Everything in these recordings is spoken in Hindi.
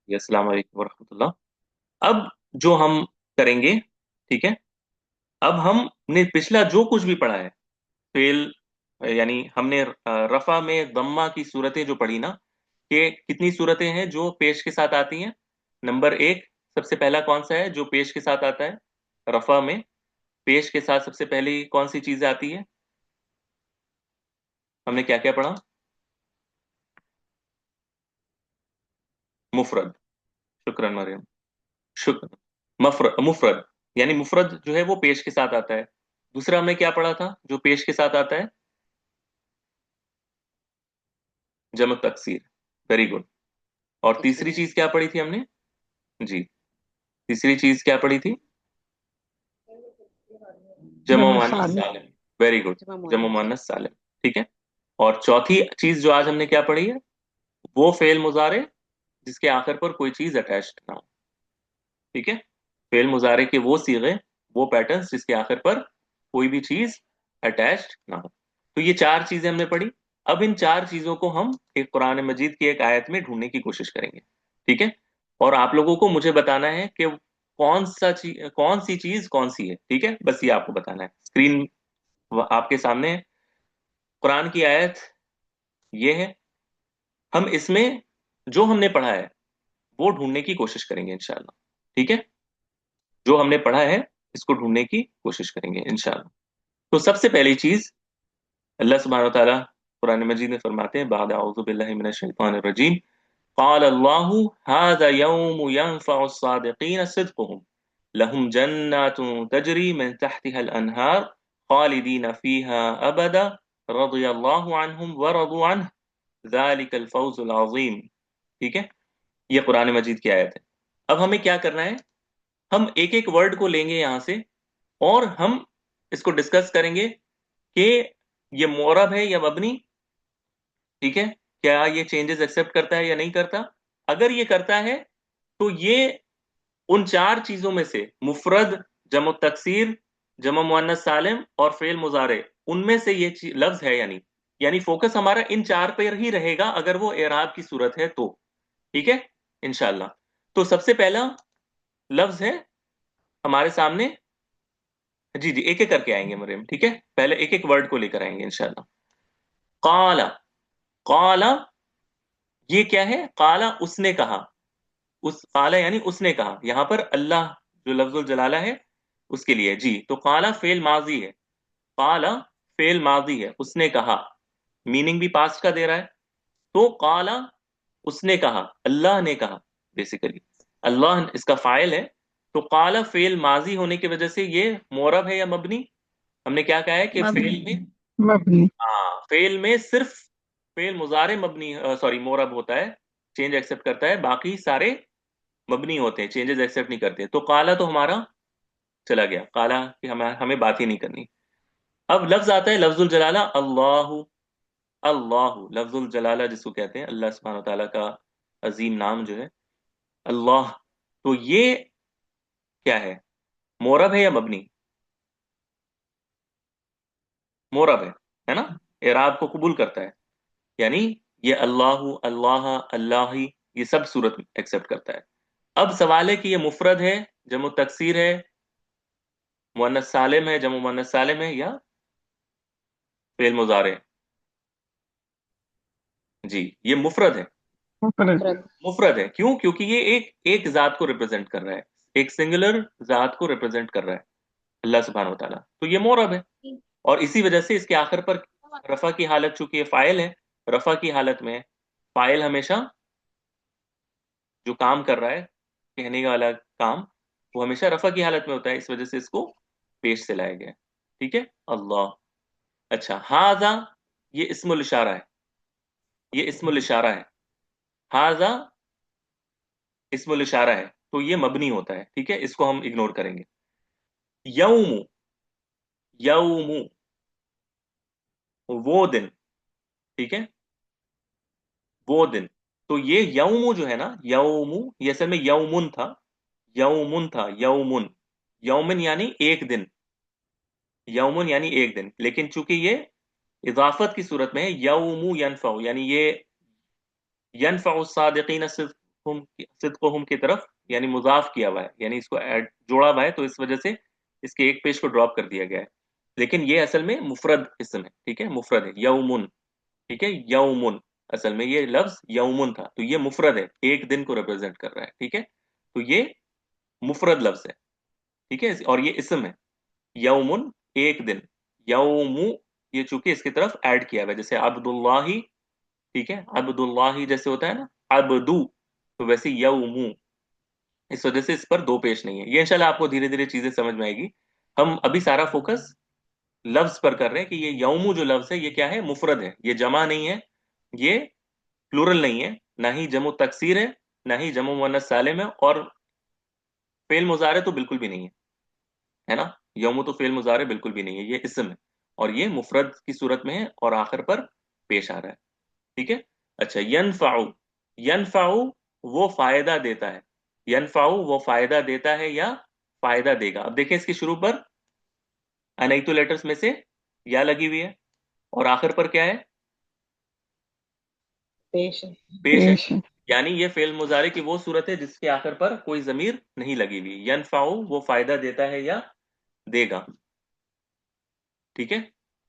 अस्सलाम वालेकुम वरहमतुल्लाह। अब जो हम करेंगे, ठीक है, अब हमने पिछला जो कुछ भी पढ़ा है, फेल यानी हमने रफा में दम्मा की सूरतें जो पढ़ी ना, कि कितनी सूरतें हैं जो पेश के साथ आती हैं। नंबर एक, सबसे पहला कौन सा है जो पेश के साथ आता है? रफा में पेश के साथ सबसे पहले कौन सी चीज आती है? हमने क्या क्या पढ़ा? मुफरद। शुक्रन मरियम। शुक्र। मुफरद यानी मुफरद जो है वो पेश के साथ आता है। दूसरा हमने क्या पढ़ा था जो पेश के साथ आता है? जमक तकसीर। Very good. और तीसरी चीज क्या पढ़ी थी हमने? जी, तीसरी चीज क्या पढ़ी थी? जमो जमा मुअन्नस सालिम। सालिम। Very good. जमा जमो मुअन्नस। मुअन्नस सालिम। ठीक है। और चौथी चीज जो आज हमने क्या पढ़ी है, वो फेल मुजारे जिसके आखिर पर कोई चीज अटैच्ड ना हो। ठीक है। फेल मुजारे के वो सीगे, वो पैटर्न्स जिसके आखिर पर कोई भी चीज अटैच्ड ना हो। तो ये चार चीजें हमने पढ़ी। अब इन चार चीजों को हम एक कुरान मजीद की एक आयत में ढूंढने की कोशिश करेंगे। ठीक है। और आप लोगों को मुझे बताना है कि कौन सी चीज कौन सी है। ठीक है, बस ये आपको बताना है। स्क्रीन आपके सामने है, कुरान की आयत ये है। हम इसमें जो हमने पढ़ा है वो ढूंढने की कोशिश करेंगे इंशाल्लाह। ठीक है। जो हमने पढ़ा है इसको ढूंढने की कोशिश करेंगे इंशाल्लाह। तो सबसे पहली चीज अल्लाह सुब्हानहू व तआला कुरान मजीद में फरमाते हैं, बाद औज़ु बिल्लाहि मिनश शैतानिर रजीम, क़ाल अल्लाहु हाज़ा यौमु यंफ़अु स्सादिक़ीन सिद्क़ुहुम लहुम जन्नातुन तजरी मिन तहतिहल अनहार खालिदीन फ़ीहा अबदा रज़ियल्लाहु अन्हुम व रज़ू अन्हु ज़ालिकल फ़ौज़ुल अज़ीम। ठीक है। ये कुरान मजीद की आयत है। अब हमें क्या करना है, हम एक एक वर्ड को लेंगे यहां से और हम इसको डिस्कस करेंगे कि ये मोरब है या मबनी। ठीक है। क्या ये चेंजेस एक्सेप्ट करता है या नहीं करता? अगर ये करता है तो ये उन चार चीजों में से मुफरद, जमो तकसीर, जमो मुअन्नस सालिम और फेल मुजारे, उनमें से ये लफ्ज है या नहीं। यानी फोकस हमारा इन चार पर ही रहेगा अगर वो एराब की सूरत है तो। ठीक है, इंशाल्लाह। तो सबसे पहला लफ्ज है हमारे सामने। जी जी, एक एक करके आएंगे मरियम। ठीक है, पहले एक एक वर्ड को लेकर आएंगे इंशाल्लाह। काला। काला, ये क्या है? काला उसने कहा। उस काला यानी उसने कहा, यहां पर अल्लाह जो लफ्जुल जलाला है उसके लिए। जी, तो काला फेल माजी है। काला फेल माजी है, उसने कहा। मीनिंग भी पास्ट का दे रहा है। तो काला उसने कहा, अल्लाह ने कहा। बेसिकली अल्लाह इसका फाइल है। तो काला फेल माजी होने की वजह से ये मोरब है या मबनी? हमने क्या कहा है कि मबनी। फेल में, मबनी। हाँ, फेल में सिर्फ फेल मुजारे मबनी, सॉरी, मोरब होता है, चेंज एक्सेप्ट करता है। बाकी सारे मबनी होते हैं, चेंजेस एक्सेप्ट नहीं करते। तो काला तो हमारा चला गया, काला की हमें हमें बात ही नहीं करनी। अब लफ्ज आता है लफ्जुल जलाला, अल्लाहु। अल्लाहु लफ्जुल जलाला जिसको कहते हैं, अल्लाह सुब्हानहू व तआला का अजीम नाम जो है अल्लाह। तो ये क्या है, मोरब है या मबनी? मोरब है ना। एराब को कबूल करता है। यानी ये अल्लाहु, अल्लाह, अल्लाही, ये सब सूरत एक्सेप्ट करता है। अब सवाल है कि ये मुफरद है, जमो तकसीर है, मुअन्नस सालिम है, जमो मुअन्नस सालिम है, या फेल मुजारे? जी, ये मुफरद है। मुफरद। मुफरद। मुफरद है क्यों? क्योंकि ये एक जात को रिप्रेजेंट कर रहा है, एक सिंगुलर जात को रिप्रेजेंट कर रहा है, अल्लाह सुब्हानहू व तआला। तो ये मोरब है। और इसी वजह से इसके आखिर पर रफा की हालत, चूंकि ये फाइल है, रफा की हालत में फाइल हमेशा जो काम कर रहा है, कहने का वाला काम, वो हमेशा रफा की हालत में होता है। इस वजह से इसको पेश से लाया गया है। ठीक है, अल्लाह। अच्छा, हाजा, ये इस्मुल इशारा है। ये इस्मुल इशारा है। हाजा इस्मुल इशारा है, तो ये मबनी होता है। ठीक है, इसको हम इग्नोर करेंगे। यौमु। यौमु, वो दिन। ठीक है, वो दिन। तो ये यौमु जो है ना, यौमु, ये असल में यौमुन था। यौमुन था, यौमुन। यौमिन यानी एक दिन। यौमुन यानी एक दिन, लेकिन चूंकि ये इजाफत की सूरत में है, यौमु यनफउ, यानी ये यनफ़उ सादिकीन सिद्क़ुहुम की तरफ, यानी मुजाफ किया हुआ है, यानी इसको ऐड जोड़ा हुआ है, तो इस वजह से इसके एक पेश को ड्रॉप कर दिया गया है। लेकिन ये असल में मुफरद इसम है, ठीक है, मुफरद है, यौमुन, ठीक है, यौमुन, असल में ये लफ्ज यौमुन था, तो ये मुफरद है, एक दिन को रिप्रेजेंट कर रहा है, ठीक है, तो ये मुफरद लफ्ज है, ठीक है, और ये इसम है, यौमुन, एक दिन, यौमु, ये चूंकि इसकी तरफ ऐड किया हुआ है, जैसे अब्दुल्लाही, ठीक है, अब्दुल्लाही जैसे होता है ना, अब्दू, तो वैसे यौमु, इस वजह से इस पर दो पेश नहीं है। ये इंशाल्लाह आपको धीरे धीरे चीजें समझ में आएगी। हम अभी सारा फोकस लफ्ज पर कर रहे हैं कि ये यौमु जो लफ्ज है ये क्या है, मुफरद है, ये जमा नहीं है, ये प्लूरल नहीं है, ना ही जमो तकसीर है, ना ही जमो मुअन्नस सालिम है, और फेल मुजारे तो बिल्कुल भी नहीं है ना, यौमु तो फेल मुजारे बिल्कुल भी नहीं है, ये इसम है, और ये मुफरद की सूरत में है और आखिर पर पेश आ रहा है, ठीक है। अच्छा, यनफाउ, यनफाउ वो फायदा देता है, यनफाउ वो फायदा देता है या फायदा देगा। अब देखें इसके शुरू पर अनैतु लेटर्स में से या लगी हुई है, और आखिर पर क्या है, पेश है। पेश है, यानी ये फेल मुजारे की वो सूरत है जिसके आखिर पर कोई जमीर नहीं लगी हुई। यनफाउ वो फायदा देता है या देगा, ठीक है।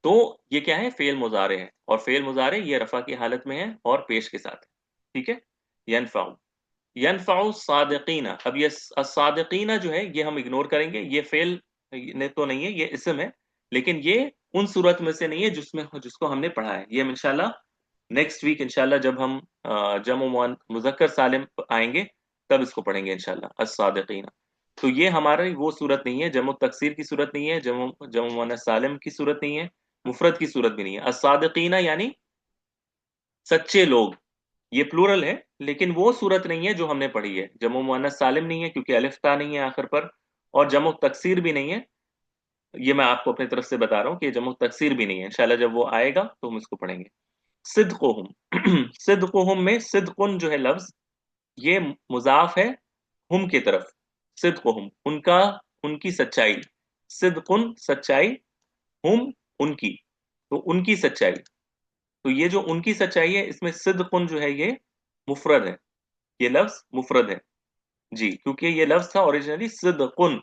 तो ये क्या है, फेल मुजारे है, और फेल मुजारे ये रफा की हालत में है और पेश के साथ है, ठीक है। यनफाउ, यनफाउ सादिकीना, अब ये सादिकीना जो है ये हम इग्नोर करेंगे, ये फेल ने तो नहीं है, ये इसम है, लेकिन ये उन सूरत में से नहीं है जिसमें जिसको हमने पढ़ा है। ये हम इंशाल्लाह नेक्स्ट वीक इंशाल्लाह जब हम जमो मुजक्कर सालिम आएंगे तब इसको पढ़ेंगे इंशाल्लाह, as-सादिकीना। तो ये हमारी वो सूरत नहीं है, जमो तकसीर की सूरत नहीं है, जमो जमो मुअन्नस सालिम की सूरत नहीं है, मुफरद की सूरत भी नहीं है। as-सादिकीना यानी सच्चे लोग, ये प्लूरल है, लेकिन वो सूरत नहीं है जो हमने पढ़ी है। जमो मुअन्नस सालिम नहीं है क्योंकि अलिफ ता नहीं है आखिर पर, और जमो तकसीर भी नहीं है, ये मैं आपको अपनी तरफ से बता रहा हूँ कि जमो तकसीर भी नहीं है। इंशाल्लाह जब वो आएगा तो हम इसको पढ़ेंगे। सिद्कुहुम, सिद्कुहुम में सिद्कुन जो है लफ्ज, ये मुजाफ है हुम की तरफ, सिद्कुहुम उनका, उनकी सच्चाई, सिद्कुन सच्चाई, हुम उनकी, तो उनकी सच्चाई, तो ये जो उनकी सच्चाई है इसमें सिद्कुन जो है ये मुफरद है, ये लफ्ज मुफरद है जी, क्योंकि ये लफ्ज था ओरिजिनली सिद्कुन,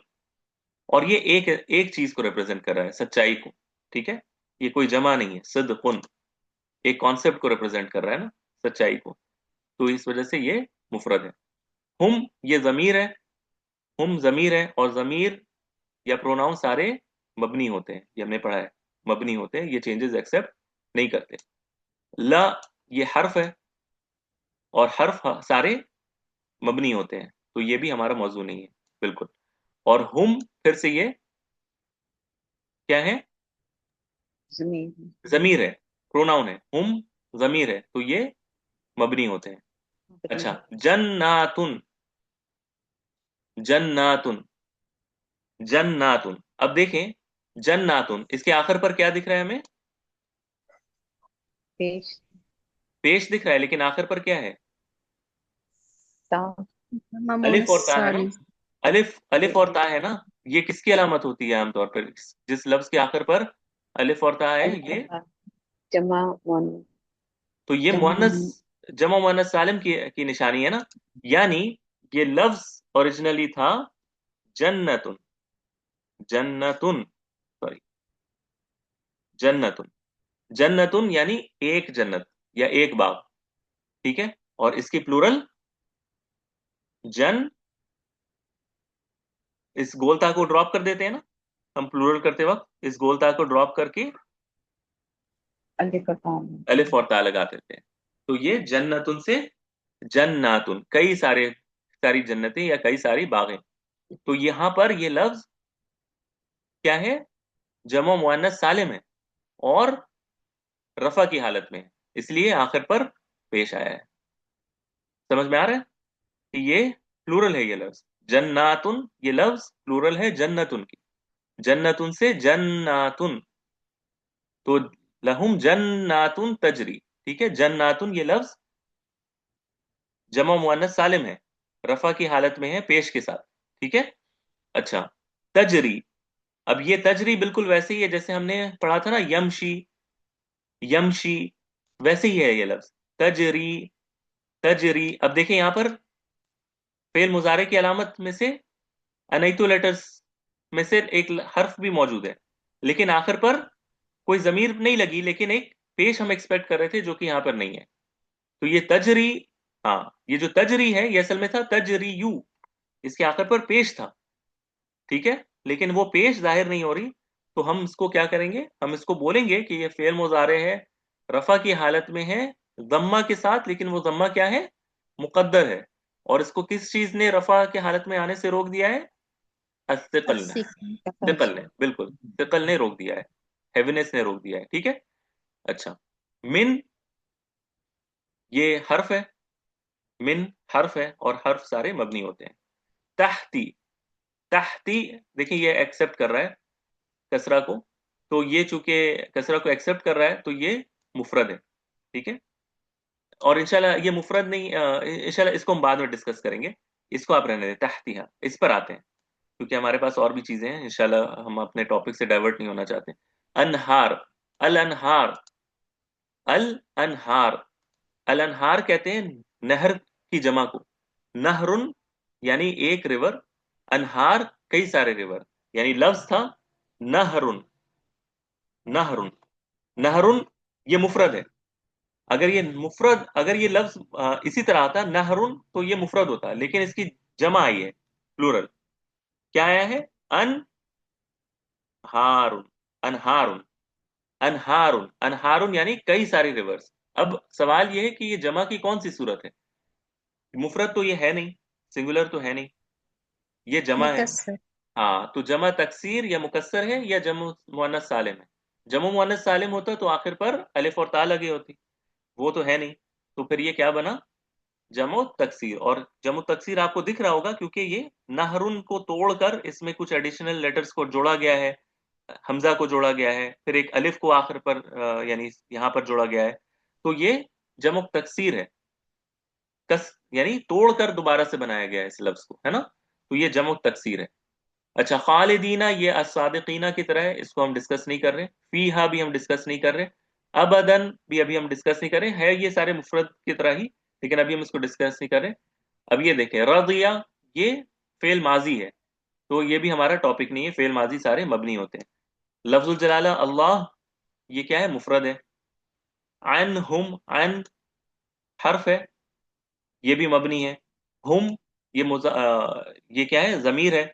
और ये एक एक चीज को रिप्रेजेंट कर रहा है, सच्चाई को, ठीक है, ये कोई जमा नहीं है, सिद्कुन एक कॉन्सेप्ट को रिप्रेजेंट कर रहा है ना, सच्चाई को, तो इस वजह से ये मुफरद है। हुम ये जमीर है, हुम जमीर है, और जमीर या प्रोनाउन सारे मबनी होते हैं, ये हमने पढ़ा है, मबनी होते हैं, ये चेंजेस एक्सेप्ट नहीं करते। ला ये हर्फ है, और हर्फ सारे मबनी होते हैं, तो ये भी हमारा मौजू नहीं है बिल्कुल। और हुम फिर से ये क्या है, जमीन। जमीर है, प्रोनाउन है, हुम जमीर है, तो ये मबनी होते हैं। अच्छा, जन्नातुन, जन्नातुन, जन्नातुन, अब देखें जन्नातुन इसके आखिर पर क्या दिख रहा है हमें, पेश पेश दिख रहा है, लेकिन आखिर पर क्या है, ता अलिफ मोनस और ता है ना, सालिम। अलिफ, अलिफ और ता है ना, ये किसकी अलामत होती है आमतौर पर, जिस लफ्ज के आखिर पर अलिफ और ता है ये, अल्फा जमा वन तो ये मुअन्नस, जम जमा मुअन्नस सालिम की निशानी है ना, यानी ये लफ्ज ओरिजिनली था जन्नतुन, जन्नतुन, सॉरी, जन्नतुन, जन्नतुन यानी एक जन्नत या एक बाग, ठीक है, और इसकी प्लूरल जन, इस गोलता को ड्रॉप कर देते हैं ना, हम प्लूरल करते वक्त इस गोलता को ड्रॉप करके अलिफ काम। अलिफ और ता लगा देते हैं, तो ये जन्नतुन से जन्नातुन, कई सारे, सारी जन्नतें या कई सारी बागें, तो यहां पर ये लफ्ज क्या है, जमो मुअन्नस सालिम है, और रफा की हालत में है, इसलिए आखिर पर पेश आया है। समझ में आ रहा है कि ये प्लूरल है, ये लफ्ज जन्नातुन, ये लफ्ज प्लूरल है जन्नतुन की, जन्नतुन से जन्नातुन, तो लहुम जन्नातुन तजरी, ठीक है, जन्नातुन ये लफ्ज जमा मुअन्नस सालिम है, रफा की हालत में है पेश के साथ, ठीक है। अच्छा, तजरी, अब ये तजरी बिल्कुल वैसे ही है जैसे हमने पढ़ा था ना, यमशी, यमशी, वैसे ही है ये लफ्ज तजरी, तजरी, अब देखिए यहां पर फेल मुजारे की अलामत में से अनैतु लेटर्स में से एक हर्फ भी मौजूद है, लेकिन आखिर पर कोई जमीर नहीं लगी, लेकिन एक पेश हम एक्सपेक्ट कर रहे थे जो कि यहां पर नहीं है। तो ये तजरी, हाँ, ये जो तजरी है ये असल में था तजरी यू, इसके आखिर पर पेश था, ठीक है, लेकिन वो पेश जाहिर नहीं हो रही। तो हम इसको क्या करेंगे, हम इसको बोलेंगे कि ये फेल मुजारे है, रफा की हालत में है जम्मा के साथ, लेकिन वो जम्मा क्या है, मुकद्दर है। और इसको किस चीज ने रफा के हालत में आने से रोक दिया है, अस्तिकल ने, अस्सी का तिकल ने, बिल्कुल, तिकल ने रोक दिया है, हैवीनेस ने रोक दिया है, ठीक है। अच्छा, मिन ये हर्फ है, मिन हर्फ है और हर्फ सारे मबनी होते हैं। तहती, तहती, देखिए ये एक्सेप्ट कर रहा है कसरा को, तो ये चूंकि कसरा को एक्सेप्ट कर रहा है तो ये मुफरद है, ठीक है। और इंशाल्लाह ये मुफरद नहीं, इंशाल्लाह इसको हम बाद में डिस्कस करेंगे, इसको आप रहने दें, तहतिहा इस पर आते हैं, क्योंकि हमारे पास और भी चीजें हैं, इंशाल्लाह हम अपने टॉपिक से डाइवर्ट नहीं होना चाहते। अनहार, अल अनहार, अल अनहार, अल अनहार कहते हैं नहर की जमा को, नहरुन यानी एक रिवर, अनहार कई सारे रिवर, यानी लफ्ज था नहरुन, नहरुन, नहरुन ये मुफरद है। अगर ये मुफरद, अगर ये लफ्ज इसी तरह आता नहरुन तो ये मुफरद होता, लेकिन इसकी जमा आई है, प्लूरल, क्या आया है, अनहारुन, अनहारुन, अनहारुन, अनहारुन यानी कई सारी रिवर्स। अब सवाल ये है कि ये जमा की कौन सी सूरत है, मुफरद तो ये है नहीं, सिंगुलर तो है नहीं, ये जमा है। मुकस्सर। हाँ, तो जमा तकसीर या मुकस्सर है या जमु मुअन्नस सालिम है। जमु मुअन्नस सालिम होता तो आखिर पर अलिफ और ता लगी होती, वो तो है नहीं, तो फिर ये क्या बना, जमो तकसीर। और जमो तकसीर आपको दिख रहा होगा क्योंकि ये नहरुन को तोड़कर इसमें कुछ एडिशनल लेटर्स को जोड़ा गया है, हमजा को जोड़ा गया है, फिर एक अलिफ को आखिर पर यानी यहाँ पर जोड़ा गया है, तो ये जमो तकसीर है, कस यानी तोड़कर दोबारा से बनाया गया है इस लफ्ज को, है ना, तो ये जमो तकसीर है। अच्छा, खालिदीना ये असादिकीना की तरह है, इसको हम डिस्कस नहीं कर रहे, फीहा भी हम डिस्कस नहीं कर रहे, अबदन भी अभी हम डिस्कस नहीं कर रहे, है ये सारे मुफरद की तरह ही, लेकिन अभी हम इसको डिस्कस नहीं कर रहे। अब ये देखें, रदिया ये फेल माजी है, तो ये भी हमारा टॉपिक नहीं है, फेल माजी सारे मबनी होते हैं। लफ्जुल जलाला अल्लाह, ये क्या है, मुफरद है। अन हुम, अन हर्फ है, ये भी मबनी है। हुम ये ये क्या है, जमीर है,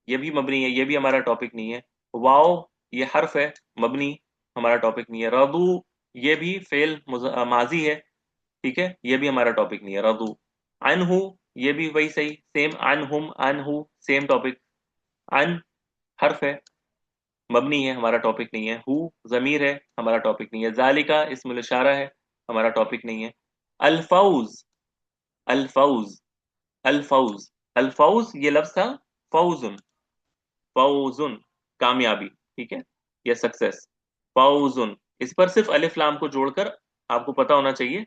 ये भी मबनी है, ये भी हमारा टॉपिक नहीं है। वाओ ये हर्फ है, मबनी, हमारा टॉपिक नहीं है। रदू ये भी फेल माजी है, ठीक है, ये भी हमारा टॉपिक नहीं है, रदू। अनहु ये भी वही सही, सेम, अनहुम अनहु सेम टॉपिक। अन हर्फ है, मबनी है, हमारा टॉपिक नहीं है। हु जमीर है, हमारा टॉपिक नहीं है। जालिका इस्मुल इशारा है, हमारा टॉपिक नहीं है। अल्फाउज, अल्फाउज, अल्फाउज, अल्फाउज ये लफ्ज था फौजुन, फौजुन कामयाबी, ठीक है, या सक्सेस, फौजुन, इस पर सिर्फ अलिफ लाम को जोड़कर आपको पता होना चाहिए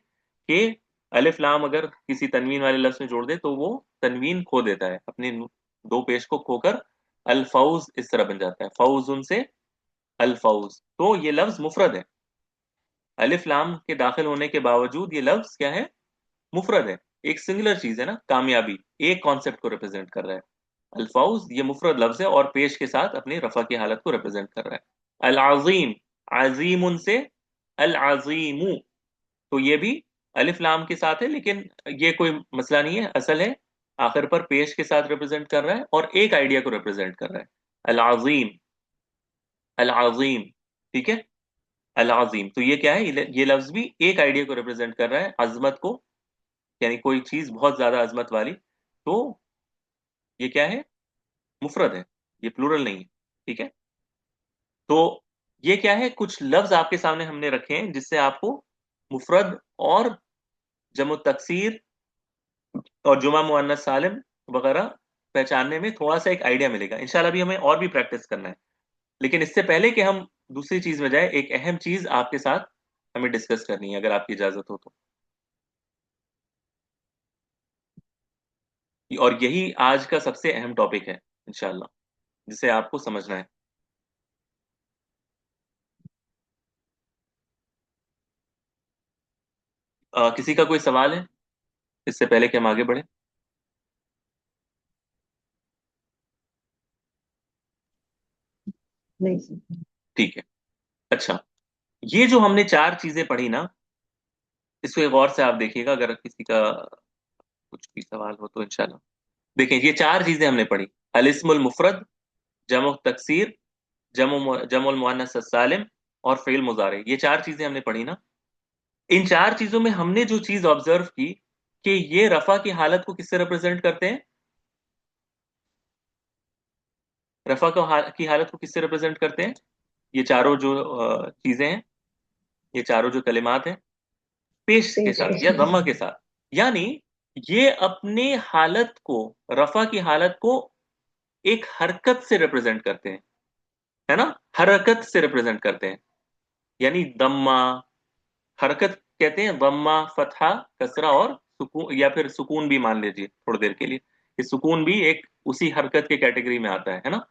कि अलिफ लाम अगर किसी तनवीन वाले लफ्ज में जोड़ दे तो वो तनवीन खो देता है, अपने दो पेश को खोकर अल्फाउज इस तरह बन जाता है, फौजुन से अल्फाउज, तो ये लफ्ज मुफरद है, अलिफ लाम के दाखिल होने के बावजूद ये लफ्ज क्या है, मुफरद है, एक सिंगुलर चीज है ना, कामयाबी, एक कॉन्सेप्ट को रिप्रेजेंट कर रहा है। अल्फाउज ये मुफरद लफ्ज है और पेश के साथ अपनी रफा की हालत को रिप्रेजेंट कर रहा है। अल अजीम, अजीमुन से अल अजीमू, तो ये भी अलिफ लाम के साथ है, लेकिन ये कोई मसला नहीं है, असल है आखिर पर पेश के साथ रिप्रेजेंट कर रहा है और एक आइडिया को रिप्रेजेंट कर रहा है। अल अजीम, अल अजीम, ठीक है, अल अजीम, तो ये क्या है, ये लफ्ज भी एक आइडिया को रिप्रेजेंट कर रहा है, अजमत को, यानी कोई चीज बहुत ज्यादा अजमत वाली, तो ये क्या है, मुफरद है, ये प्लूरल नहीं है, ठीक है। तो ये क्या है, कुछ लफ्ज आपके सामने हमने रखे हैं जिससे आपको मुफरद और जमो तकसीर और जुमा मुअन्नस सालिम वगैरह पहचानने में थोड़ा सा एक आइडिया मिलेगा। इंशाल्लाह भी हमें और भी प्रैक्टिस करना है, लेकिन इससे पहले कि हम दूसरी चीज में जाए, एक अहम चीज आपके साथ हमें डिस्कस करनी है, अगर आपकी इजाजत हो तो। और यही आज का सबसे अहम टॉपिक है इंशाल्लाह, जिसे आपको समझना है। किसी का कोई सवाल है? इससे पहले कि हम आगे बढ़े? नहीं सर। ठीक है। अच्छा, ये जो हमने चार चीजें पढ़ी ना, इसको एक गौर से आप देखिएगा, अगर किसी का कुछ भी सवाल हो तो इंशाल्लाह। देखिए, ये चार चीजें हमने पढ़ी: अल इस्मुल मुफरद, जमो तकसीर, जमुल मुअन्नस सालिम, और फेल मुजारे। ये चार चीजें हमने पढ़ी ना। इन चार चीजों में हमने जो चीज ऑब्जर्व की कि ये रफा की हालत को किससे रिप्रेजेंट करते हैं? रफा की हालत को किससे रिप्रेजेंट करते हैं? ये चारों जो चीजें हैं, ये चारों जो कलिमात हैं, पेश के पेश साथ या के दम्मा के साथ। यानी ये अपने हालत को, रफा की हालत को एक हरकत से रिप्रेजेंट करते हैं, है ना? हरकत से रिप्रेजेंट करते हैं। यानी दम्मा, हरकत कहते हैं, दम्मा, फतहा, कसरा और सुकून, या फिर सुकून भी मान लीजिए थोड़ी देर के लिए। ये सुकून भी एक उसी हरकत के कैटेगरी में आता है ना?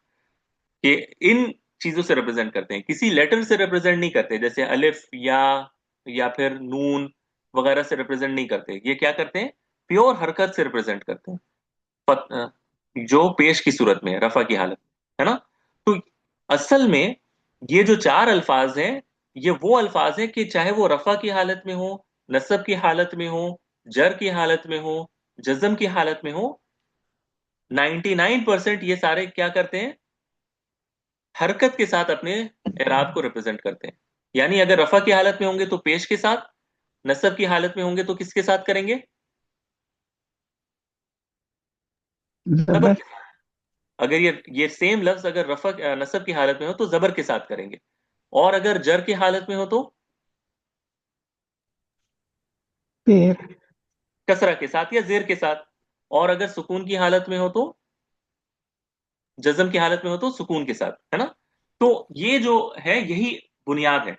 कि इन चीजों से रिप्रेजेंट करते हैं, किसी लेटर से रिप्रेजेंट नहीं करते, जैसे अलिफ या फिर नून वगैरह से रिप्रेजेंट नहीं करते। ये क्या करते हैं? प्योर हरकत से रिप्रेजेंट करते हैं, जो पेश की सूरत में है, रफा की हालत में, है ना? तो असल में ये जो चार अल्फाज हैं, ये वो अल्फाज हैं कि चाहे वो रफा की हालत में हो, नसब की हालत में हो, जर की हालत में हो, जज्म की हालत में हो, 99% ये सारे क्या करते हैं? हरकत के साथ अपने एराब को रिप्रेजेंट करते हैं। यानी अगर रफा की हालत में होंगे तो पेश के साथ, नसब की हालत में होंगे तो किसके साथ करेंगे? जबर जबर। के साथ। अगर ये सेम लफ्ज अगर रफा नसब की हालत में हो तो जबर के साथ करेंगे, और अगर जर की हालत में हो तो पेर। कसरा के साथ या जेर के साथ, और अगर सुकून की हालत में हो तो, जज्म की हालत में हो तो सुकून के साथ, है ना? तो ये जो है, यही बुनियाद है।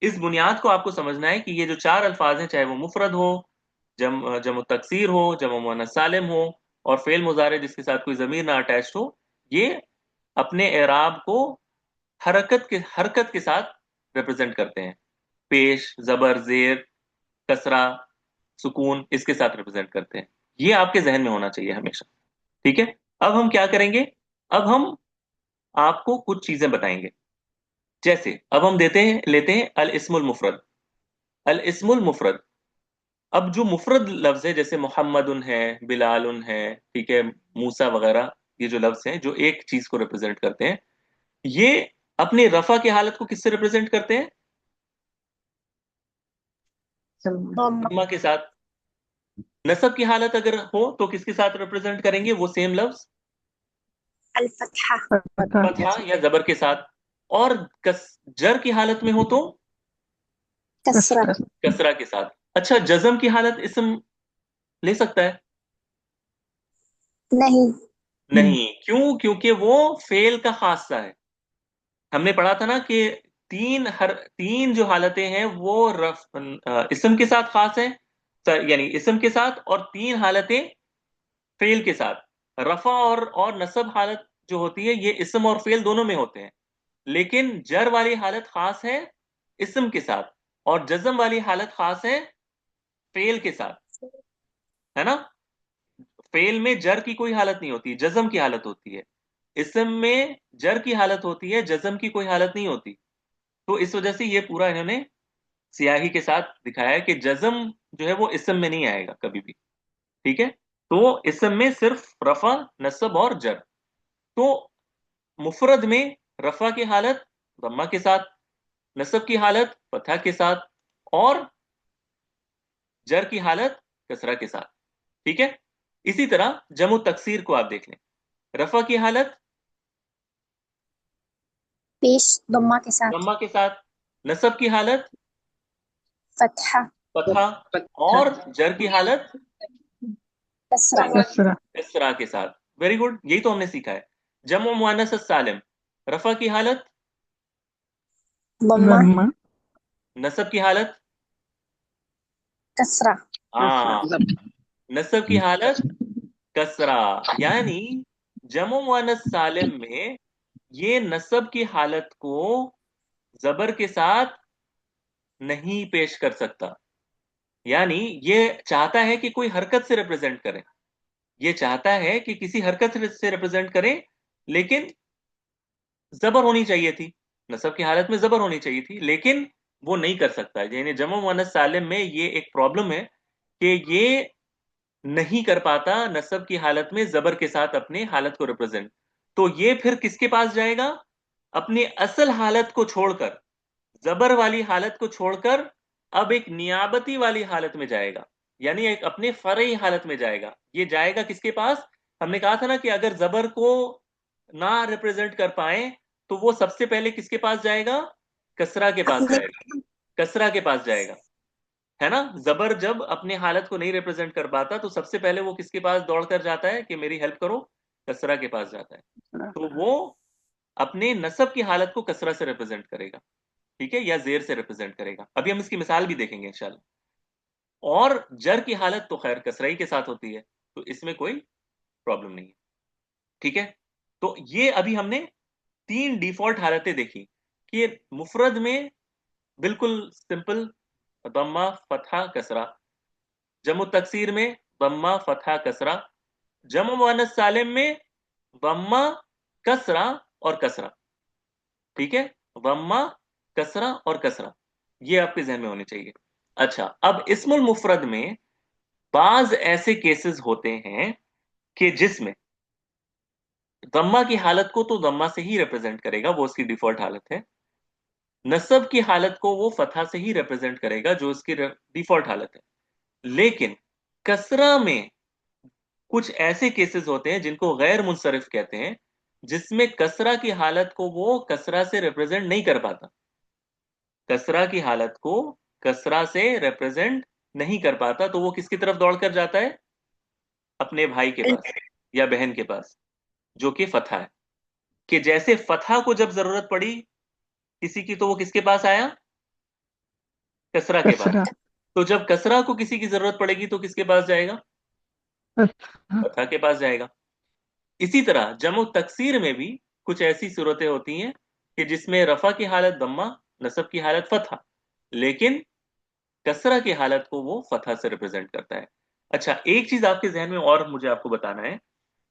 इस बुनियाद को आपको समझना है कि ये जो चार अल्फाज हैं, चाहे वो मुफरद हो, जम तकसीर हो, जम मुअन्नस सालिम हो, और फेल मुजारे जिसके साथ कोई जमीर ना अटैच्ड हो, ये अपने एराब को हरकत के साथ रिप्रेजेंट करते हैं। पेश, जबर, जेर, कसरा, सुकून, इसके साथ रिप्रेजेंट करते हैं। ये आपके जहन में होना चाहिए हमेशा। ठीक है? अब हम क्या करेंगे? अब हम आपको कुछ चीजें बताएंगे। जैसे अब हम लेते हैं अल इस्मुल मुफरद। अल इस्मुल मुफरद, अब जो मुफरद लफ्ज है, जैसे मोहम्मदुन है, बिलालुन है, ठीक है, मूसा वगैरह, ये जो लफ्ज हैं जो एक चीज को रिप्रेजेंट करते हैं, ये अपने रफा की हालत को किससे रिप्रेजेंट करते हैं? सम- अम्मा के साथ। नसब की हालत अगर हो तो किसके साथ रिप्रेजेंट करेंगे वो सेम लफ्ज? अल-फतहा। फतह। फतहा या जबर के साथ। और जर की हालत में हो तो कसरा। कसरा। कसरा के साथ। अच्छा, जज्म की हालत इसम ले सकता है? नहीं। नहीं। क्यों? क्योंकि वो फेल का खासा है। हमने पढ़ा था ना कि तीन जो हालतें हैं वो इसम के साथ खास है, यानी इसम के साथ, और तीन हालतें फेल के साथ। रफा और नसब हालत जो होती है, ये इसम और फेल दोनों में होते हैं, लेकिन जर वाली हालत खास है इसम के साथ, और जज्म वाली हालत खास है फेल के साथ, है ना? फेल में जर की कोई हालत नहीं होती, जज्म की हालत होती है। इसम में जर की हालत होती है, जज्म की कोई हालत नहीं होती। तो इस वजह से ये पूरा इन्होंने सियाही के साथ दिखाया है कि जज्म जो है वो इसम में नहीं आएगा कभी भी। ठीक है? तो इसम में सिर्फ रफा, नसब और जर। तो मुफरद में रफा की हालत दम्मा के साथ, नसब की हालत फतह के साथ, और जर की हालत कसरा के साथ। ठीक है? इसी तरह जमो तकसीर को आप देख लें। रफा की हालत पेश दम्मा के साथ। दम्मा के साथ, नसब की हालत फतहा। फतह, और जर की हालत कसरा। कसरा। इसरा के साथ। वेरी गुड, यही तो हमने सीखा है। जमो मुअन्नस सालिम, रफा की हालत दम्मा। जम्मा। नसब की हालत, कसरा। हाँ, नसब की हालत कसरा। यानी जमो मुअन्नस सालिम में ये नसब की हालत को जबर के साथ नहीं पेश कर सकता। यानी ये चाहता है कि कोई हरकत से रिप्रेजेंट करे, ये चाहता है कि किसी हरकत से रिप्रेजेंट करें, लेकिन जबर होनी चाहिए थी, नसब की हालत में जबर होनी चाहिए थी, लेकिन वो नहीं कर सकता। यानी जमा मुअन्नस सालिम में ये एक प्रॉब्लम है कि ये नहीं कर पाता नसब की हालत में जबर के साथ अपने हालत को रिप्रेजेंट। तो ये फिर किसके पास जाएगा? अपनी असल हालत को छोड़कर, जबर वाली हालत को छोड़कर अब एक नियाबती वाली हालत में जाएगा, यानी एक अपने फरई हालत में जाएगा। ये जाएगा किसके पास? हमने कहा था ना कि अगर जबर को ना रिप्रेजेंट कर पाए तो वो सबसे पहले किसके पास जाएगा? कसरा के पास अपने जाएगा, कसरा के पास जाएगा, है ना। जबर जब अपने हालत को नहीं रिप्रेजेंट कर पाता तो सबसे पहले वो किसके पास दौड़ कर जाता है कि मेरी हेल्प करो? कसरा के पास जाता है। तो वो अपने नसब की हालत को कसरा से रिप्रेजेंट करेगा, ठीक है, या जेर से रिप्रेजेंट करेगा। अभी हम इसकी मिसाल भी देखेंगे इंशाल्लाह। और जर की हालत तो खैर कसराई के साथ होती है, तो इसमें कोई प्रॉब्लम नहीं है, ठीक है। तो ये अभी हमने 3 डिफॉल्ट हालतें देखी कि मुफरद में बिल्कुल सिंपल दम्मा फतहा कसरा, जमु तकसीर में दम्मा फतहा कसरा, जमु मुअन्नस सालिम में दम्मा कसरा और कसरा, ठीक है, दम्मा कसरा और कसरा, ये आपके जहन में होने चाहिए। अच्छा, अब इस्मुल मुफरद में बाज ऐसे केसेस होते हैं कि जिसमें दम्मा की हालत को तो दम्मा से ही रिप्रेजेंट करेगा, वो उसकी डिफॉल्ट हालत है। नसब की हालत को वो फतहा से ही रिप्रेजेंट करेगा, जो उसकी डिफॉल्ट हालत है। लेकिन कसरा में कुछ ऐसे केसेस होते हैं जिनको गैर मुनसरिफ कहते हैं, जिसमें कसरा की हालत को वो कसरा से रिप्रेजेंट नहीं कर पाता, कसरा की हालत को कसरा से रिप्रेजेंट नहीं कर पाता, तो वो किसकी तरफ दौड़ कर जाता है? अपने भाई के पास या बहन के पास, जो कि फतहा है। कि जैसे फतहा को जब जरूरत पड़ी किसी की, तो वो किसके पास आया? कसरा के पास। कसरा तो जब कसरा को किसी की जरूरत पड़ेगी तो किसके पास जाएगा? फतहा फतहा के पास जाएगा। इसी तरह जमो तकसीर में भी कुछ ऐसी सूरतें होती हैं कि जिसमें रफा की हालत दम्मा, नसब की हालत फतहा, लेकिन कसरा की हालत को वो फतहा से रिप्रेजेंट करता है। अच्छा, एक चीज आपके जहन में और मुझे आपको बताना है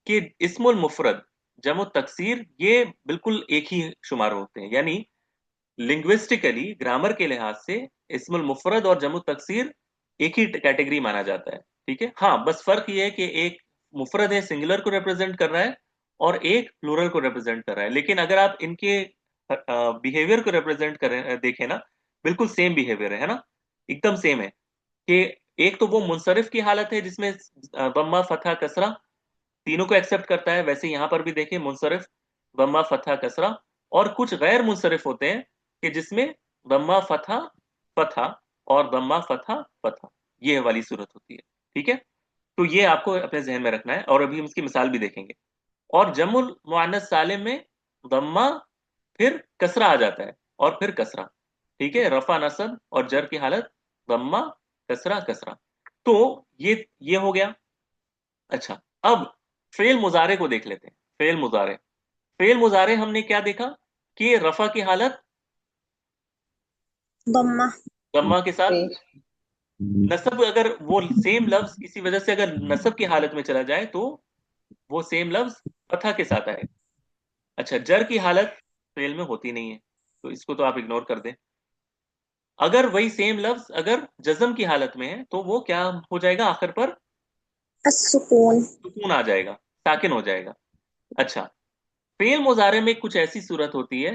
कि इस्मुल मुफरद, जमो तकसीर, ये बिल्कुल एक ही शुमार होते हैं। यानी लिंग्विस्टिकली, ग्रामर के लिहाज से इस्मुल मुफरद और जमु तकसीर एक ही कैटेगरी माना जाता है, ठीक है। हाँ, बस फर्क ये है कि एक मुफरद है, सिंगुलर को रिप्रेजेंट कर रहा है, और एक प्लूरल को रिप्रेजेंट कर रहा है। लेकिन अगर आप इनके बिहेवियर को रिप्रेजेंट करें, देखें ना, बिल्कुल सेम बिहेवियर है ना, एकदम सेम है। कि एक तो वो मुनसरिफ की हालत है जिसमें बम्मा फतहा कसरा तीनों को एक्सेप्ट करता है, वैसे यहां पर भी देखिए मुनसरिफ बम्मा फतहा कसरा। और कुछ गैर मुनसरिफ होते हैं कि जिसमें दम्मा फतहा फतहा और दम्मा फतहा फतहा, ये वाली सूरत होती है, ठीक है। तो ये आपको अपने जहन में रखना है, और अभी हम इसकी मिसाल भी देखेंगे। और जमुल मुअन्नस सालिम में दम्मा, फिर कसरा आ जाता है, और फिर कसरा, ठीक है, रफा नसब और जर की हालत दम्मा कसरा कसरा। तो ये हो गया। अच्छा, अब फेल मुजारे को देख लेते हैं। फेल मुजारे, फेल मुजारे हमने क्या देखा कि रफा की हालत दम्मा दम्मा के साथ, पेश नसब अगर वो सेम लफ्ज किसी वजह से अगर नसब की हालत में चला जाए तो वो सेम लफ्ज फतह के साथ आएगा। अच्छा, जर की हालत फेल में होती नहीं है, तो इसको तो आप इग्नोर कर दें। अगर वही सेम लफ्ज अगर जज्म की हालत में है तो वो क्या हो जाएगा? आखिर पर अस्सुकून सुकून आ जाएगा, साकिन हो जाएगा। अच्छा, फेल मुजारे में कुछ ऐसी सूरत होती है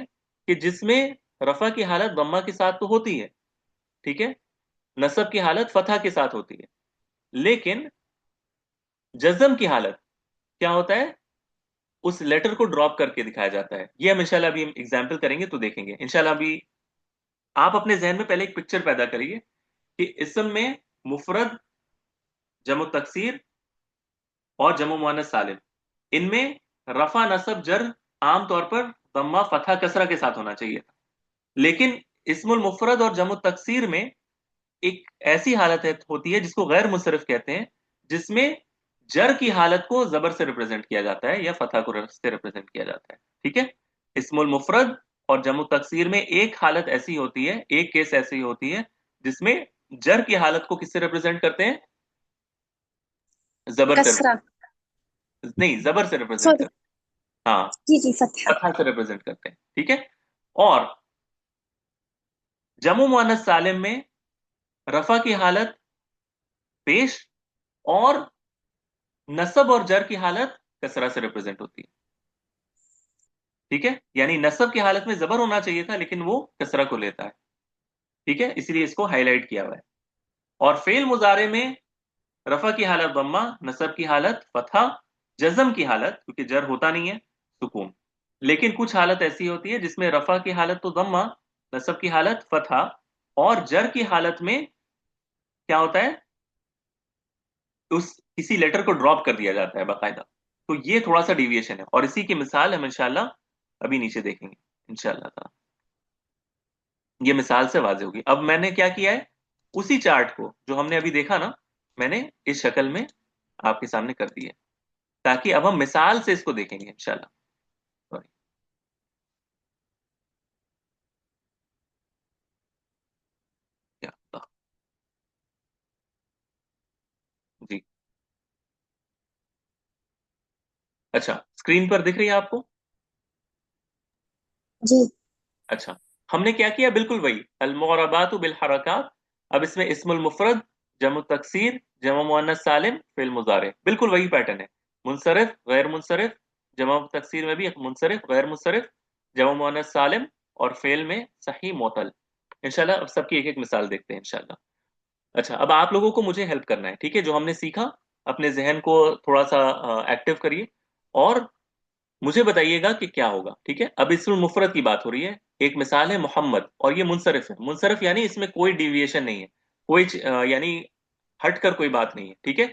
कि जिसमें रफा की हालत दम्मा के साथ तो होती है, ठीक है, नसब की हालत फतह के साथ होती है, लेकिन जज्म की हालत क्या होता है? उस लेटर को ड्रॉप करके दिखाया जाता है। ये हम इंशाल्लाह अभी एग्जाम्पल करेंगे तो देखेंगे इंशाल्लाह। अभी आप अपने जहन में पहले एक पिक्चर पैदा करिए कि इसम में मुफरद, जमो तकसीर और जमो मुअन्नस सालिम, इनमें रफा नसब जर आमतौर पर दम्मा फतहा कसरा के साथ होना चाहिए था। लेकिन इस्मुल मुफरद और जमो तकसीर में एक ऐसी हालत होती है जिसको गैर मुनसरिफ कहते हैं, जिसमें जर की हालत को जबर से रिप्रेजेंट किया जाता है या फतह को से रिप्रेजेंट किया जाता है, ठीक है। इस्मुल मुफरद और जमु तकसीर में एक हालत ऐसी होती है, एक केस ऐसी होती है जिसमें जर की हालत को किससे रिप्रेजेंट करते हैं? जबर से, कसरा। नहीं जबर से रिप्रेजेंट सॉरी। करते हैं। हाँ, जी जी, फतहा। फतहा से रिप्रेजेंट करते हैं, ठीक है। और जमू मुअन्नस सालिम में रफा की हालत पेश और नसब और जर की हालत कसरा से रिप्रेजेंट होती है, ठीक है। यानी नसब की हालत में जबर होना चाहिए था लेकिन वो कसरा को लेता है, ठीक है, इसलिए इसको हाईलाइट किया हुआ है। और फेल मुजारे में रफा की हालत दम्मा, नसब की हालत फतहा, जज्म की हालत क्योंकि जर होता नहीं है सुकून। लेकिन कुछ हालत ऐसी होती है जिसमें रफा की हालत तो दम्मा, नसब की हालत फतहा, और जर की हालत में क्या होता है, उस किसी लेटर को ड्रॉप कर दिया जाता है बाकायदा। तो ये थोड़ा सा डिविएशन है और इसी की मिसाल हम इंशाल्लाह अभी नीचे देखेंगे इंशाल्लाह ताला। ये मिसाल से वाज़ेह होगी। अब मैंने क्या किया है, उसी चार्ट को जो हमने अभी देखा ना, मैंने इस शक्ल में आपके सामने कर दिया है ताकि अब हम मिसाल से इसको देखेंगे इंशाल्लाह। सॉरी, क्या होता, जी। अच्छा, स्क्रीन पर दिख रही है आपको? जी अच्छा, हमने क्या किया, बिल्कुल वही अल-मुअरबातु बिल हरकात। अब इसमें इस्मुल मुफरद, जमु तकसीर, जमु मुअन्नस सालिम, फिल मुजारे, बिल्कुल वही पैटर्न है। मुनसरिफ, गैर मुनसरिफ, जमु तकसीर में भी मुनसरिफ, गैर मुनसरिफ, जमु मुअन्नस सालिम, और फेल में सही मुअतल। इंशाल्लाह अब सबकी एक एक मिसाल देखते हैं इंशाल्लाह। अच्छा, अब आप लोगों को मुझे हेल्प करना है, ठीक है, जो हमने सीखा अपने जहन को थोड़ा सा एक्टिव करिए और मुझे बताइएगा कि क्या होगा, ठीक है। अब इसमें मुफरत की बात हो रही है, एक मिसाल है मोहम्मद और ये मुनसरिफ है। मुनसरिफ यानी इसमें कोई डिविएशन नहीं है, कोई यानी हटकर कोई बात नहीं है, ठीक है।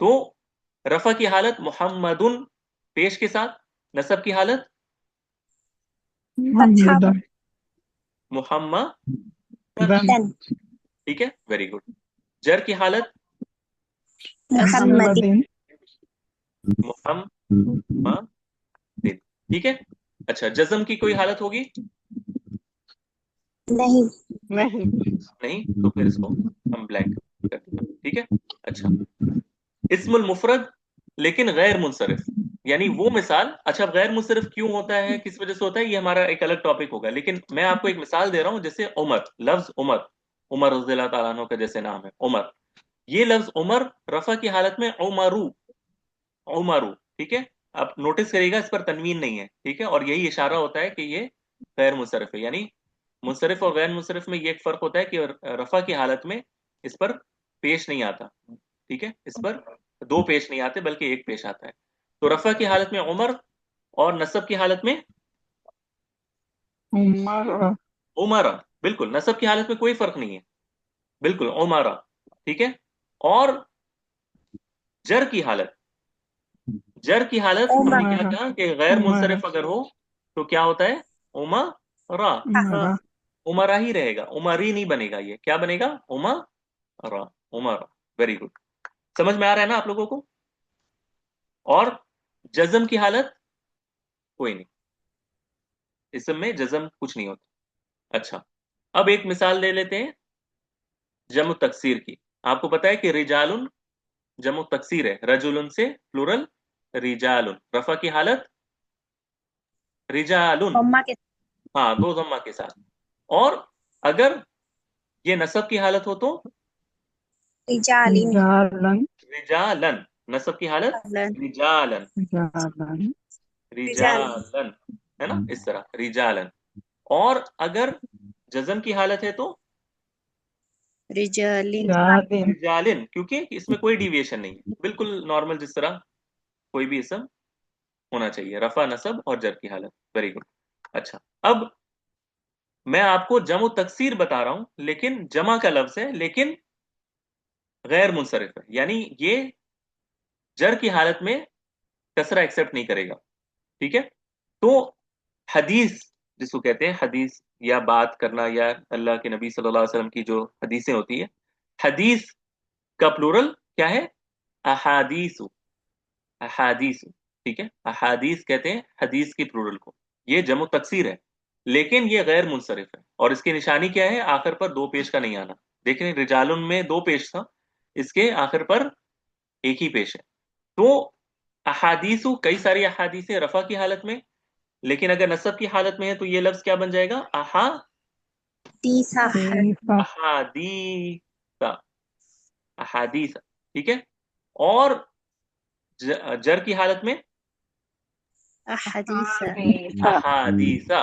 तो रफा की हालत मोहम्मदुन पेश के साथ, नसब की हालत फतहा मुहम्मदन मोहम्मदन, दन दन ठीक है, वेरी गुड। जर की हालत मुहम्मदिन। मुहम्मदिन मोहम्मदिन, ठीक है। अच्छा, जज्म की कोई हालत होगी? नहीं। नहीं। नहीं, तो फिर इसको हम ब्लैंक कर देंगे, ठीक है। अच्छा, इस्मुल मुफरद लेकिन गैर मुनसरिफ, यानी वो मिसाल। अच्छा, गैर मुनसरिफ क्यों होता है, किस वजह से होता है, ये हमारा एक अलग टॉपिक होगा, लेकिन मैं आपको एक मिसाल दे रहा हूं। जैसे उमर, लफ्ज उमर, उमर रज़ियल्लाहु ताला अन्हु का जैसे नाम है उमर, ये लफ्ज उमर रफा की हालत में उमरू, उमरू, ठीक है। आप नोटिस करिएगा इस पर तनवीन नहीं है, ठीक है, और यही इशारा होता है कि ये गैर मुनसरिफ है। यानी मुनसरिफ और गैर मुनसरिफ में ये एक फर्क होता है कि रफा की हालत में इस पर पेश नहीं आता, ठीक है, इस पर दो पेश नहीं आते बल्कि एक पेश आता है। तो रफा की हालत में उमर और नसब की हालत में उमर उमारा, बिल्कुल नसब की हालत में कोई फर्क नहीं है, बिल्कुल उमारा, ठीक है। और जर की हालत, जर की हालत हमने क्या उमर कहा कि गैर उमर मुनसरिफ अगर हो तो क्या होता है, उमरा, उमर उमरा ही रहेगा, उमरी नहीं बनेगा, ये क्या बनेगा, उमरा, उमरा, वेरी गुड। समझ में आ रहा है ना आप लोगों को? और जज्म की हालत कोई नहीं, इसम में जज्म कुछ नहीं होता। अच्छा, अब एक मिसाल ले लेते हैं जमु तकसीर की। आपको पता है कि रिजालुन जमु तकसीर है, रजुलुन से प्लूरल रिजालुन, रफा की हालत रिजालुन, मम्मा के। हाँ, दो जम्मा के साथ। और अगर ये नसब की हालत हो तो रिजालिन। जालन रिजालन, नसब की हालत रिजालन, जालन रिजालिन। रिजालन, है ना, इस तरह रिजालन। और अगर जज्म की हालत है तो रिजालिन। जालिन रिजालिन, क्योंकि इसमें कोई डिविएशन नहीं है, बिल्कुल नॉर्मल जिस तरह कोई भी इसम होना चाहिए, रफा नसब और जर की हालत, वेरी गुड। अच्छा, अब मैं आपको जमो तकसीर बता रहा हूं लेकिन जमा का लफ्ज है लेकिन गैर मुनसरिफ है, यानी ये जर की हालत में कसरा एक्सेप्ट नहीं करेगा, ठीक है। तो हदीस जिसको कहते हैं, हदीस या बात करना या अल्लाह के नबी सल्लल्लाहु अलैहि वसल्लम की जो हदीसें होती है, हदीस का प्लूरल क्या है, अहादीसु, अहादीसु, ठीक है, अहादीस कहते हैं हदीस की प्लूरल को, ये जमो तकसीर है। लेकिन ये गैर मुनसरिफ है, और इसकी निशानी क्या है? आखिर पर दो पेश का नहीं आना। देखें, रिजालुन में दो पेश था, इसके आखिर पर एक ही पेश है। तो अहादीसु, कई सारी अहादीस है रफा की हालत में, लेकिन अगर नसब की हालत में है तो ये लफ्ज क्या बन जाएगा? तीसा तीसा अहादीसा, अहादीसा। ठीक है। और जर की हालत में हदीसा अहादीसा,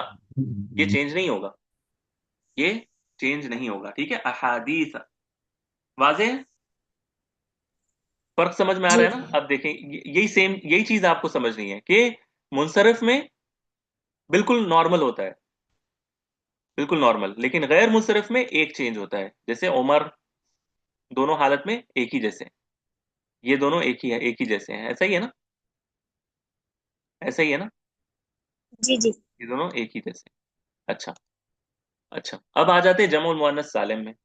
ये चेंज नहीं होगा, ये चेंज नहीं होगा। ठीक है, अहादीसा। वाज़ेह है? फर्क समझ में आ जी रहा है ना? अब देखें, यही चीज आपको समझनी है कि मुनसरिफ में बिल्कुल नॉर्मल होता है, बिल्कुल नॉर्मल, लेकिन गैर मुनसरिफ में एक चेंज होता है। जैसे उमर, दोनों हालत में एक ही जैसे हैं। ये दोनों एक ही जैसे हैं, ऐसा ही है ना? ऐसा ही है ना? जी जी ये दोनों एक ही जैसे हैं। अच्छा। अच्छा, अब आ जाते हैं जमुल मुअन्नस सालिम में।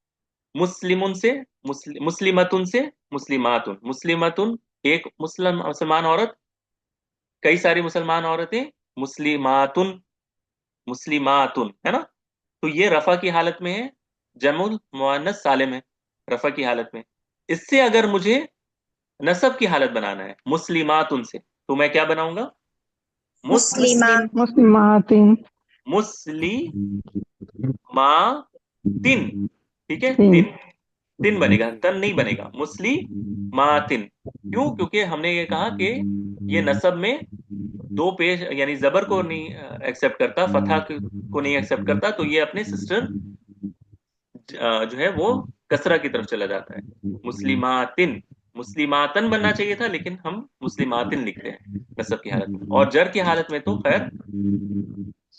मुस्लिमुन से मुस्लिमतुन से मुस्लिमातुन। मुस्लिमतुन एक मुसलमान औरत, कई सारी मुसलमान औरतें, मुस्लिमातुन, मुस्लिमातुन, है ना? तो ये रफा की हालत में है, जमुल मुअन्नस सालिम है रफा की हालत में। इससे अगर मुझे नसब की हालत बनाना है मुस्लिमातुन से, तो मैं क्या बनाऊंगा? मुस्लिमा मुस्लिमातिन मुस्लिमातिन। ठीक है, तीन तिन, तिन बनेगा, तन नहीं बनेगा, मुस्लिमातिन। क्यों? क्योंकि हमने ये कहा कि ये नसब में दो पेश यानी जबर को नहीं एक्सेप्ट करता, फतहा को नहीं एक्सेप्ट करता, तो ये अपने सिस्टर जो है वो कसरा की तरफ चला जाता है। मुस्लिमातिन, मुस्लिमातन बनना चाहिए था, लेकिन हम मुस्लिमातिन लिखते हैं नसब की हालत में। और जर की हालत में तो खैर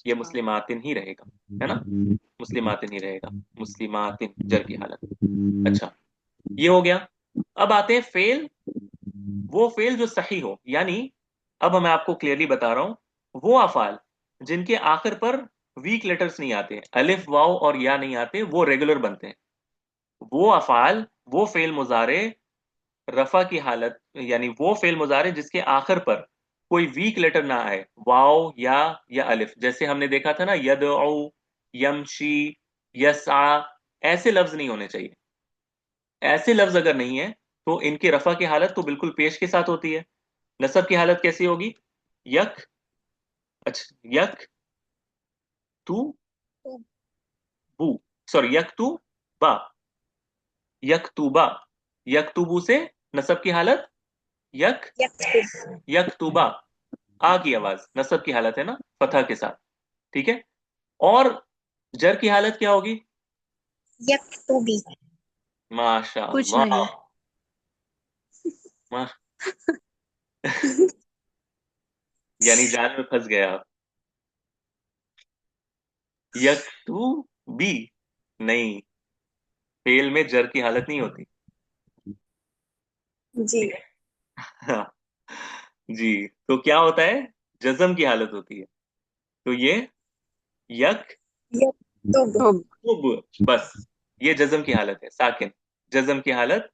ये मुस्लिमातिन ही रहेगा, है ना? मुस्लिमातिन ही रहेगा, मुस्लिमातिन जर की हालत में। अच्छा, ये हो गया। अब आते हैं फेल, वो फेल जो सही हो, यानी अब मैं आपको क्लियरली बता रहा हूं, वो अफाल जिनके आखिर पर वीक लेटर्स नहीं आते, अलिफ वाव और या नहीं आते, वो रेगुलर बनते हैं। वो अफाल, वो फेल मुजारे रफा की हालत, यानी वो फेल मुजारे जिसके आखिर पर कोई वीक लेटर ना आए, वाव या अलिफ। जैसे हमने देखा था ना, यदउ, यमशी, यसआ, ऐसे लफ्ज नहीं होने चाहिए। ऐसे लफ्ज अगर नहीं है तो इनकी रफा की हालत तो बिल्कुल पेश के साथ होती है। नसब की हालत कैसी होगी? यक, अच्छा, यक तू बू, सॉरी, यक तू बा, यकतुबा। यकतुबू से नसब की हालत यक, यक्तुब यकतुबा। आ की आवाज नसब की हालत है ना, फतह के साथ। ठीक है। और जर की हालत क्या होगी? यक्तुबी कुछ माशाअल्लाह, नहीं मा, यानी जाल में फंस गया आप। यकतु बी, नहीं, फेल में जर की हालत नहीं होती। जी ठीक है। हाँ, जी, तो क्या होता है? जज्म की हालत होती है। तो ये यक यक्तुब तो तुब, बस, ये जज्म की हालत है, साकिन, जज्म की हालत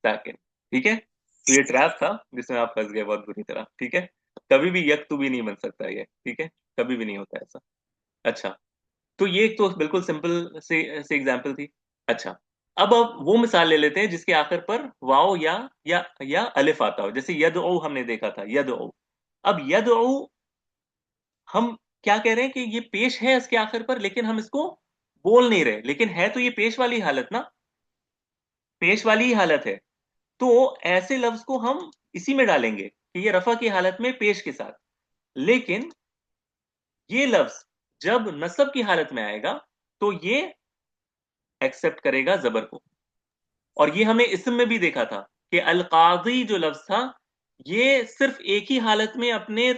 साकिन। ठीक है। तो ये ट्रैप था जिसमें आप फंस गए बहुत बुरी तरह। ठीक है, कभी भी यक तू भी नहीं बन सकता ये। ठीक है, कभी भी नहीं होता ऐसा। अच्छा, तो ये एक तो बिल्कुल सिंपल से एग्जांपल थी। अच्छा, अब वो मिसाल ले लेते हैं जिसके आखिर पर वाव या अलिफ आता हो। जैसे यदउ हमने देखा था, यदउ। अब यदउ हम क्या कह रहे हैं कि ये पेश है इसके आखिर पर, लेकिन हम इसको बोल नहीं रहे, लेकिन है तो ये पेश वाली हालत ना, पेश वाली ही हालत है। तो ऐसे लफ्ज को हम इसी में डालेंगे कि ये रफा की हालत में पेश के साथ। लेकिन ये लफ्ज जब नसब की हालत में आएगा तो ये एक्सेप्ट करेगा जबर को। और ये हमने इसम में भी देखा था कि अलकाजी जो लफ्ज था, ये सिर्फ एक ही हालत में अपने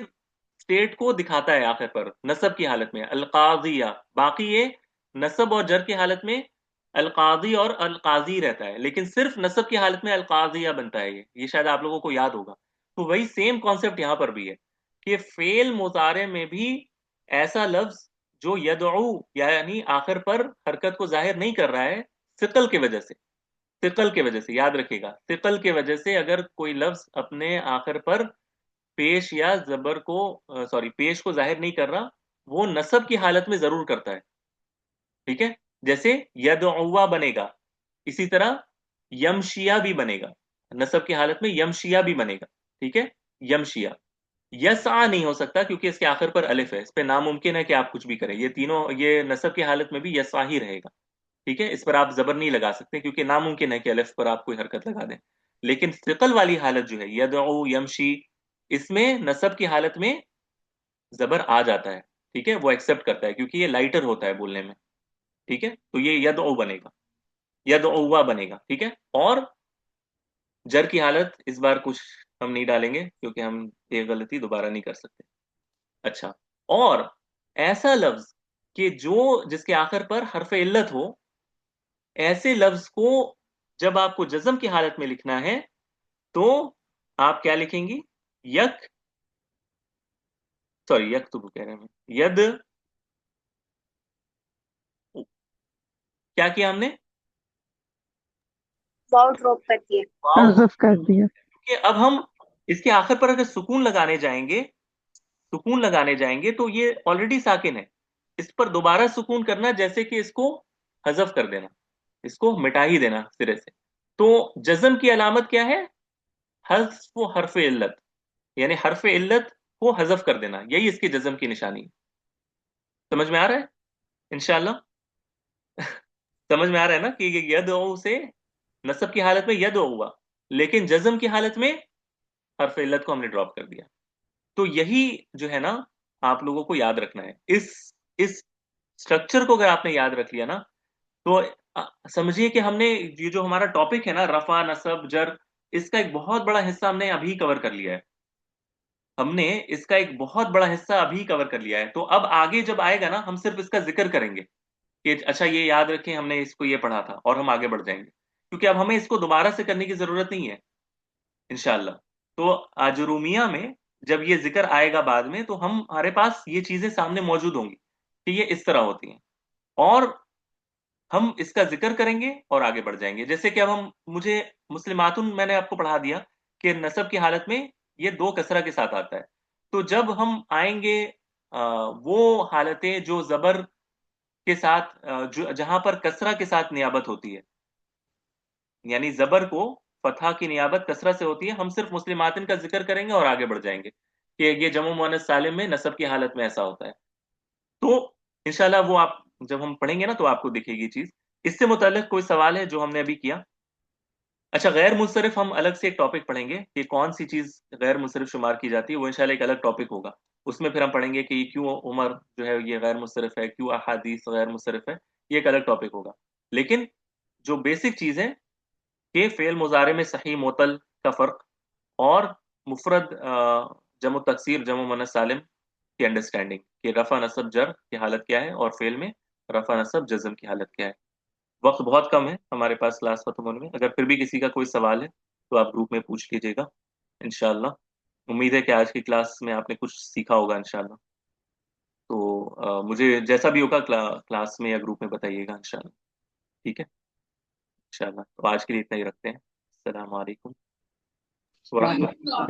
स्टेट को दिखाता है आखिर पर, नसब की हालत में अलकाजिया। बाकी ये नसब और जर की हालत में अलकाजी और अलकाजी रहता है, लेकिन सिर्फ नसब की हालत में अलकाजिया बनता है। ये शायद आप लोगों को याद होगा। तो वही सेम कॉन्सेप्ट यहां पर भी है कि फेल मुजारे में भी ऐसा लफ्ज जो यदउ यानी आखिर पर हरकत को जाहिर नहीं कर रहा है, सिकल की वजह से, सिकल की वजह से, याद रखिएगा, सिकल की वजह से अगर कोई लफ्ज अपने आखिर पर पेश या जबर को, सॉरी, पेश को जाहिर नहीं कर रहा, वो नसब की हालत में जरूर करता है। ठीक है, जैसे यदउवा बनेगा, इसी तरह यमशिया भी बनेगा, नसब की हालत में यमशिया भी बनेगा। ठीक है, यमशिया। यसआ नहीं हो सकता क्योंकि इसके आखिर पर अलिफ है, इस पे नामुमकिन है कि आप कुछ भी करें, ये तीनों, ये नसब की हालत में भी यसआ ही रहेगा। ठीक है, इस पर आप जबर नहीं लगा सकते क्योंकि नामुमकिन है कि अलिफ पर आप कोई हरकत लगा दें। लेकिन फिकल वाली हालत जो है यदउ यमशी, इसमें नसब की हालत में जबर आ जाता है। ठीक है, वो एक्सेप्ट करता है क्योंकि ये लाइटर होता है बोलने में। ठीक है, तो ये यदउ बनेगा, यदउवा बनेगा। ठीक है, और जर की हालत इस बार कुछ हम नहीं डालेंगे क्योंकि हम ये गलती दोबारा नहीं कर सकते। अच्छा, और ऐसा लफ्ज कि जो जिसके आखिर पर हरफ इल्लत हो, ऐसे लफ्ज को जब आपको जज्म की हालत में लिखना है तो आप क्या लिखेंगी? यक, सॉरी यक तो कह रहे हैं, यद, क्या किया हमने? वाव ड्रॉप कर दिए। वाव, हज़फ कर दिया। कि अब हम इसके आखिर पर अगर सुकून लगाने जाएंगे, सुकून लगाने जाएंगे तो ये ऑलरेडी साकिन है, इस पर दोबारा सुकून करना जैसे कि इसको हजफ कर देना, इसको मिटा ही देना सिरे से। तो जज्म की अलामत क्या है? हज़्फ़ हरफ इल्लत, यानी हरफ इल्लत को हजफ कर देना, यही इसकी जज्म की निशानी है। समझ में आ रहा है इंशाल्लाह? समझ में आ रहा है ना कि ये यद से नसब की हालत में यद हुआ, लेकिन जज्म की हालत में हरफ इल्लत को हमने ड्रॉप कर दिया। तो यही जो है ना, आप लोगों को याद रखना है। इस स्ट्रक्चर को अगर आपने याद रख लिया ना, तो समझिए कि हमने ये जो हमारा टॉपिक है ना, रफा नसब जर, इसका एक बहुत बड़ा हिस्सा हमने अभी कवर कर लिया है। हमने इसका एक बहुत बड़ा हिस्सा अभी कवर कर लिया है। तो अब आगे जब आएगा ना, हम सिर्फ इसका जिक्र करेंगे कि अच्छा ये याद रखें हमने इसको ये पढ़ा था, और हम आगे बढ़ जाएंगे क्योंकि अब हमें इसको दोबारा से करने की जरूरत नहीं है इंशाल्लाह। तो आजुरूमिया में जब ये जिक्र आएगा बाद में, तो हमारे पास ये चीजें सामने मौजूद होंगी कि ये इस तरह होती हैं, और हम इसका जिक्र करेंगे और आगे बढ़ जाएंगे। जैसे कि अब हम, मुझे मुस्लिमातुन मैंने आपको पढ़ा दिया कि नसब की हालत में ये दो कसरा के साथ आता है। तो जब हम आएंगे वो हालतें जो जबर के साथ, जो जहां पर कसरा के साथ नियाबत होती है, यानी जबर को फतहा की नियाबत कसरा से होती है, हम सिर्फ मुस्लिमातिन का जिक्र करेंगे और आगे बढ़ जाएंगे कि ये जमो मुअन्नस सालिम में नसब की हालत में ऐसा होता है। तो इंशाल्लाह वो आप जब हम पढ़ेंगे ना तो आपको दिखेगी चीज। इससे मुताल्लिक कोई सवाल है जो हमने अभी किया? अच्छा, गैर मुnsरिफ हम अलग से एक टॉपिक पढ़ेंगे कि कौन सी चीज गैर मुnsरिफ शुमार की जाती है, वो इंशाल्लाह एक अलग टॉपिक होगा। उसमें फिर हम पढ़ेंगे कि क्यों उमर जो है ये गैर मुnsरिफ है, क्यों अहादीस गैर मुnsरिफ है, ये एक अलग टॉपिक होगा। लेकिन जो बेसिक चीज है कि फेल मुजारे में सही मोतल का फर्क, और मुफरद जमो तकसीर जमो मुअन्नस सालिम की अंडरस्टैंडिंग कि रफा नसब जर की हालत क्या है और फेल में रफा नसब जज्म की हालत क्या है। वक्त बहुत कम है हमारे पास क्लास खत्म होने में, अगर फिर भी किसी का कोई सवाल है तो आप ग्रुप में पूछ लीजिएगा इंशाल्लाह। उम्मीद है कि आज की क्लास में आपने कुछ सीखा होगा इंशाल्लाह। तो मुझे जैसा भी होगा क्लास में या ग्रुप में बताइएगा इंशाल्लाह। ठीक है, इंशाल्लाह। तो आज के लिए इतना ही रखते हैं। अस्सलाम वालेकुम व रहमतुल्लाह।